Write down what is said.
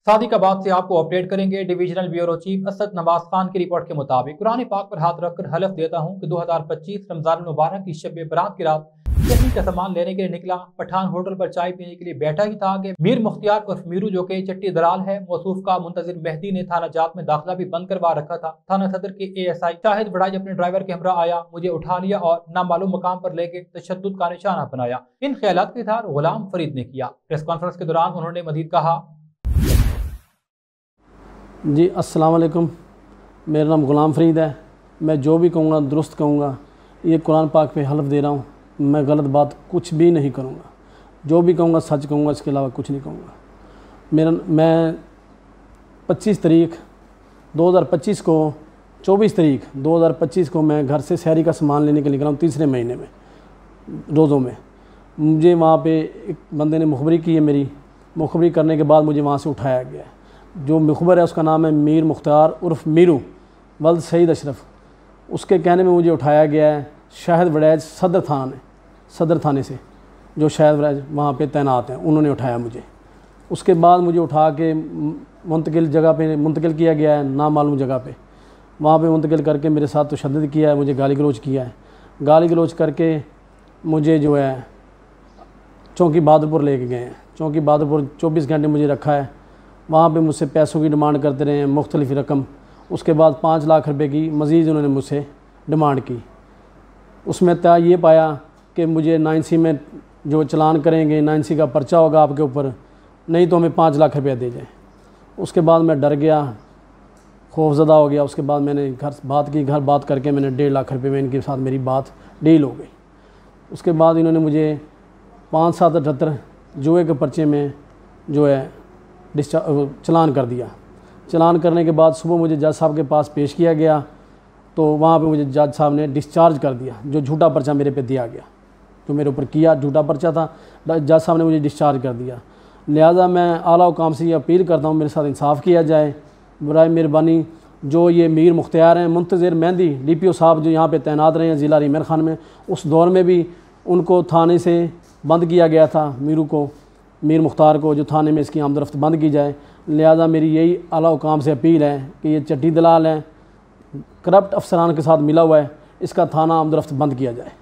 सादिकाबाद से आपको अपडेट करेंगे। Divisional bureau chief Asad Nawaz Khan की रिपोर्ट के मुताबिक कुरान पाक पर हाथ रखकर हलफ देता हूं कि 2025 रमजान मुबारक की शब बरात की रात चटनी का सामान लेने के लिए निकला। पठान होटल पर चाय पीने के लिए बैठा ही था कि मीर मुख्तियार उर्फ मीरू, जो कि चट्टी दलाल है, मौसूफ का मुंतजिर मेहदी ने थाना जात में दाखिला भी बंद करवा रखा था। थाना सदर के ASI शाहिद वड़ाई अपने ड्राइवर के हमरा आया, मुझे उठा लिया और नामालूम मकाम पर लेके तशद्दुद का निशाना बनाया। इन ख्यालात का इज़हार गुलाम फरीद ने किया। प्रेस कॉन्फ्रेंस के दौरान उन्होंने मजीद कहा, जी अस्सलाम वालेकुम, मेरा नाम गुलाम फरीद है। मैं जो भी कहूँगा दुरुस्त कहूँगा। ये कुरान पाक पे हलफ दे रहा हूँ, मैं गलत बात कुछ भी नहीं करूँगा। जो भी कहूँगा सच कहूँगा, इसके अलावा कुछ नहीं कहूँगा। मैं 25 तारीख 2025 को 24 तारीख 2025 को मैं घर से शहरी का सामान लेने के लिए निकला हूँ। तीसरे महीने में रोज़ों में मुझे वहाँ पे एक बंदे ने मुखबरी की है। मेरी मुखबरी करने के बाद मुझे वहाँ से उठाया गया है। जो मुखबर है उसका नाम है मीर मुख्तियार उर्फ मीरू वल्द सईद अशरफ। उसके कहने में मुझे उठाया गया है शाहिद वड़ैज सदर थाने से, जो शाहिद वड़ैज वहाँ पे तैनात हैं, उन्होंने उठाया मुझे। उसके बाद मुझे उठा के मुंतकिल जगह पे मुंतकिल किया गया है, नामालूम जगह पे। वहाँ पे मुंतकिल करके मेरे साथ तशद्दुद किया है, मुझे गाली गलौज किया है। गाली गलौज करके मुझे जो है चौकी बहादुरपुर लेके गए हैं। चौकी बहादुरपुर 24 घंटे मुझे रखा है। वहाँ पे मुझसे पैसों की डिमांड करते रहे हैं, मुख्तलिफ़ रकम। उसके बाद 5 लाख रुपए की मज़ीद उन्होंने मुझसे डिमांड की। उसमें तय ये पाया कि मुझे 9C में जो चलान करेंगे, 9C का पर्चा होगा आपके ऊपर, नहीं तो हमें 5 लाख रुपया दे जाए। उसके बाद मैं डर गया, खौफज़दा हो गया। उसके बाद मैंने घर बात करके मैंने 1.5 लाख रुपये में इनके साथ मेरी बात डील हो गई। उसके बाद इन्होंने मुझे 5-7-78 जुए के पर्चे में जो है चलान कर दिया। चलान करने के बाद सुबह मुझे जज साहब के पास पेश किया गया, तो वहाँ पे मुझे जज साहब ने डिस्चार्ज कर दिया। जो झूठा पर्चा मेरे पे दिया गया, जो मेरे ऊपर किया झूठा पर्चा था, जज साहब ने मुझे डिस्चार्ज कर दिया। लिहाजा मैं आला हुकाम से ये अपील करता हूँ, मेरे साथ इंसाफ किया जाए। बराए मेहरबानी जो ये मीर मुख्तियार हैं, मुंतज़िर मेहदी DPO साहब जो यहाँ पर तैनात रहे हैं ज़िला रीमेर खान में, उस दौर में भी उनको थाने से बंद किया गया था। मीर मुख्तार को जो थाने में इसकी आमदरफ्त बंद की जाए। लिहाजा मेरी यही आला हुकाम से अपील है कि ये चट्टी दलाल हैं, करप्ट अफसरान के साथ मिला हुआ है, इसका थाना आमदरफ्त बंद किया जाए।